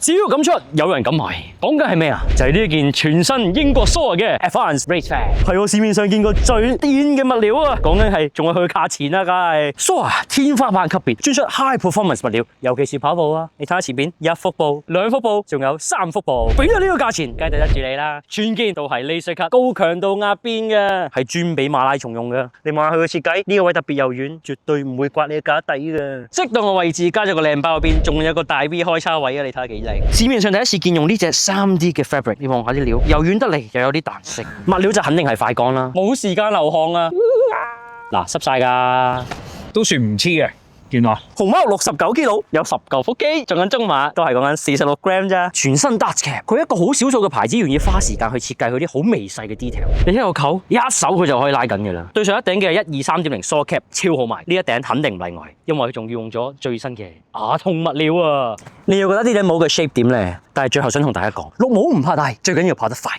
只要敢出，有人敢買。講緊係咩啊？就係呢一件全新英國 Soar 嘅 Advanced Racefair，係我市面上見過最癲嘅物料啊！講緊係仲有佢價錢啦，梗係 Soar 天花板級別，專出 High Performance 物料，尤其是跑步啊！你睇下前邊1腹部、2腹部，仲有3腹部，俾咗呢個價錢，梗係對得住你啦！全件都係 laser cut 高強度壓邊嘅，係專俾馬拉松用嘅。你望下佢嘅設計，呢個位特別柔軟，絕對唔會刮你嘅架底嘅。適當嘅位置加咗個靚包入邊，仲有個大 V 開叉位啊！你睇下幾靚。市面上第一次見用呢隻 3D 嘅 fabric， 你望下啲料，柔軟得嚟又有啲彈性，物料就肯定係快乾啦，冇時間流汗啊！嗱，濕晒㗎，都算唔黐嘅。原來熊貓69 kg，有19腹肌，仲有中碼都係講緊46 gram 咋。全新 Dutch Cap，佢一個好少數嘅牌子願意花時間去設計佢啲好微細嘅 detail。你一個扣，一手佢就可以拉緊嘅啦。對上一頂嘅123.0 Soar Cap 超好賣，呢一頂肯定唔例外，因為佢仲要用咗最新嘅亞通物料啊！你又覺得呢頂帽嘅 shape 點咧？但係最後想同大家講，綠帽唔怕大，最緊要跑得快。